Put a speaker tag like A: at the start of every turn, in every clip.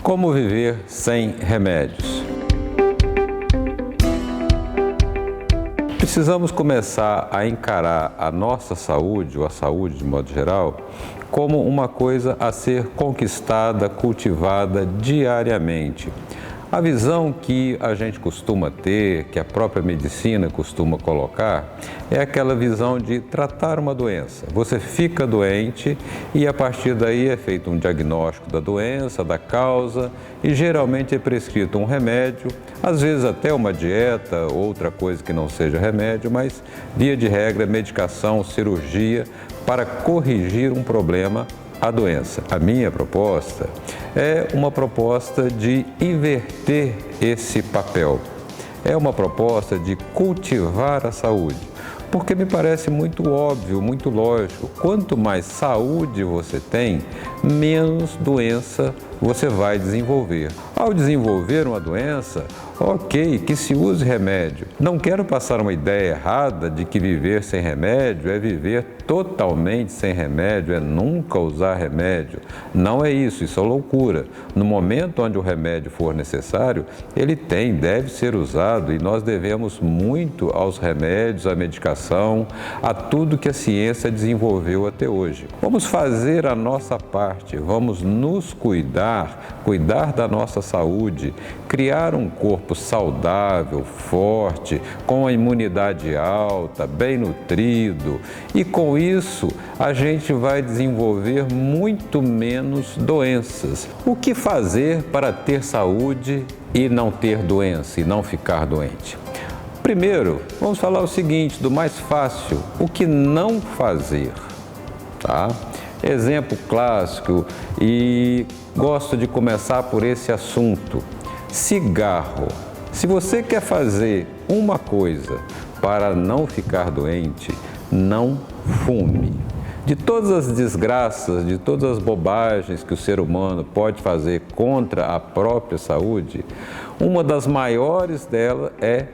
A: Como viver sem remédios? Precisamos começar a encarar a nossa saúde, ou a saúde de modo geral, como uma coisa a ser conquistada, cultivada diariamente. A visão que a gente costuma ter, que a própria medicina costuma colocar, é aquela visão de tratar uma doença. Você fica doente e a partir daí é feito um diagnóstico da doença, da causa, e geralmente é prescrito um remédio, às vezes até uma dieta, outra coisa que não seja remédio, mas via de regra, medicação, cirurgia, para corrigir um problema, a doença. A minha proposta é uma proposta de inverter esse papel. É uma proposta de cultivar a saúde, porque me parece muito óbvio, muito lógico. Quanto mais saúde você tem, menos doença você vai desenvolver. Ao desenvolver uma doença, ok, que se use remédio. Não quero passar uma ideia errada de que viver sem remédio é viver totalmente sem remédio, é nunca usar remédio. Não é isso, isso é loucura. No momento onde o remédio for necessário, ele deve ser usado e nós devemos muito aos remédios, à medicação, a tudo que a ciência desenvolveu até hoje. Vamos fazer a nossa parte, vamos nos cuidar da nossa saúde, criar um corpo saudável, forte, com a imunidade alta, bem nutrido, e com isso a gente vai desenvolver muito menos doenças. O que fazer para ter saúde e não ter doença e não ficar doente? Primeiro, vamos falar o seguinte, do mais fácil, o que não fazer, tá? Exemplo clássico, e gosto de começar por esse assunto, cigarro. Se você quer fazer uma coisa para não ficar doente, não fume. De todas as desgraças, de todas as bobagens que o ser humano pode fazer contra a própria saúde, uma das maiores delas é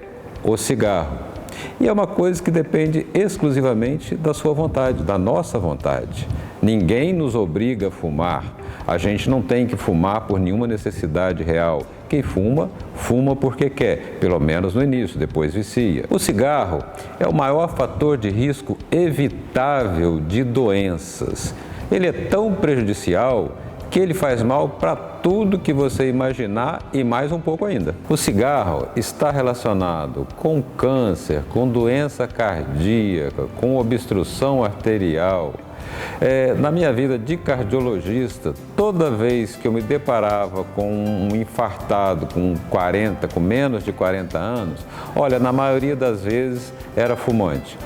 A: o cigarro. E é uma coisa que depende exclusivamente da sua vontade, da nossa vontade. Ninguém nos obriga a fumar. A gente não tem que fumar por nenhuma necessidade real. Quem fuma, fuma porque quer, pelo menos no início, depois vicia. O cigarro é o maior fator de risco evitável de doenças. Ele é tão prejudicial que ele faz mal para tudo que você imaginar e mais um pouco ainda. O cigarro está relacionado com câncer, com doença cardíaca, com obstrução arterial. Na minha vida de cardiologista, toda vez que eu me deparava com um infartado com menos de 40 anos, olha, na maioria das vezes era fumante,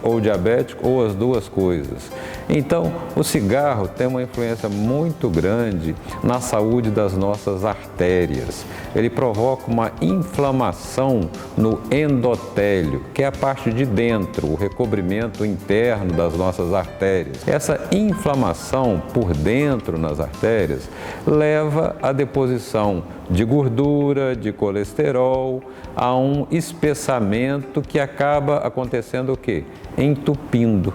A: ou diabético, ou as duas coisas. Então, o cigarro tem uma influência muito grande na saúde das nossas artérias. Ele provoca uma inflamação no endotélio, que é a parte de dentro, o recobrimento interno das nossas artérias. Essa inflamação por dentro nas artérias leva à deposição de gordura, de colesterol, a um espessamento que acaba acontecendo o quê? Entupindo.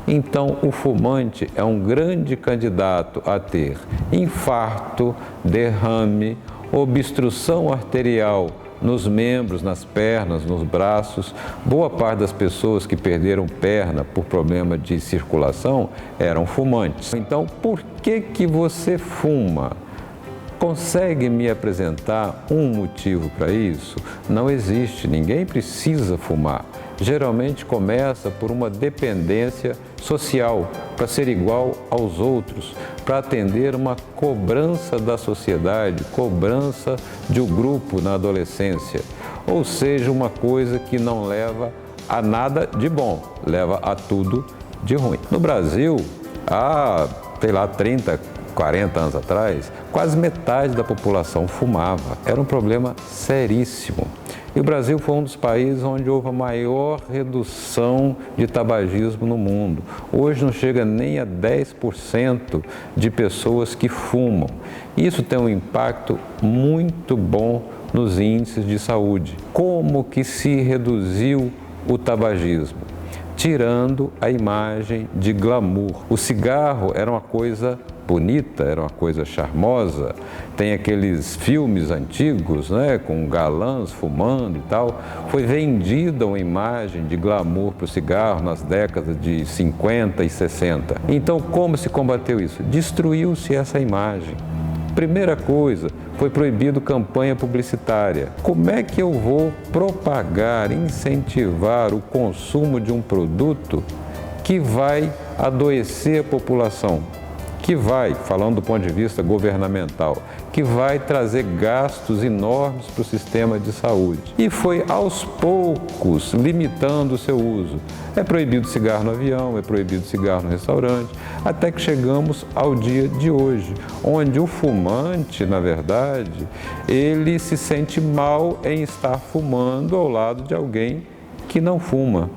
A: Então, o fumante é um grande candidato a ter infarto, derrame, obstrução arterial nos membros, nas pernas, nos braços. Boa parte das pessoas que perderam perna por problema de circulação eram fumantes. Então, por que você fuma? Consegue me apresentar um motivo para isso? Não existe, ninguém precisa fumar. Geralmente começa por uma dependência social, para ser igual aos outros, para atender uma cobrança da sociedade, cobrança de um grupo na adolescência. Ou seja, uma coisa que não leva a nada de bom, leva a tudo de ruim. No Brasil, há, 30, 40 anos atrás, quase metade da população fumava. Era um problema seríssimo. E o Brasil foi um dos países onde houve a maior redução de tabagismo no mundo. Hoje não chega nem a 10% de pessoas que fumam. Isso tem um impacto muito bom nos índices de saúde. Como que se reduziu o tabagismo? Tirando a imagem de glamour. O cigarro era uma coisa bonita, era uma coisa charmosa. Tem aqueles filmes antigos, né, com galãs fumando e tal. Foi vendida uma imagem de glamour para o cigarro nas décadas de 50 e 60. Então, como se combateu isso? Destruiu-se essa imagem. Primeira coisa, foi proibido campanha publicitária. Como é que eu vou propagar, incentivar o consumo de um produto que vai adoecer a população? Que vai, falando do ponto de vista governamental, que vai trazer gastos enormes para o sistema de saúde. E foi aos poucos limitando o seu uso. É proibido cigarro no avião, é proibido cigarro no restaurante, até que chegamos ao dia de hoje, onde o fumante, na verdade, ele se sente mal em estar fumando ao lado de alguém que não fuma.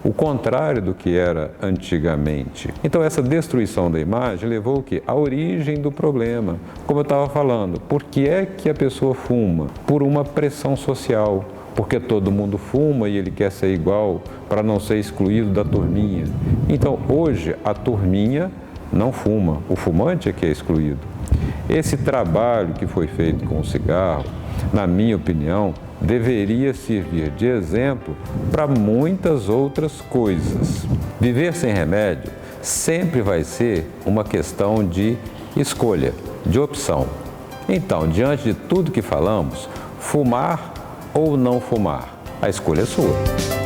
A: O contrário do que era antigamente. Então, essa destruição da imagem levou o quê? A origem do problema. Como eu estava falando, por que é que a pessoa fuma? Por uma pressão social. Porque todo mundo fuma e ele quer ser igual para não ser excluído da turminha. Então, hoje, a turminha não fuma. O fumante é que é excluído. Esse trabalho que foi feito com o cigarro, na minha opinião, deveria servir de exemplo para muitas outras coisas. Viver sem remédio sempre vai ser uma questão de escolha, de opção. Então, diante de tudo que falamos, fumar ou não fumar, a escolha é sua.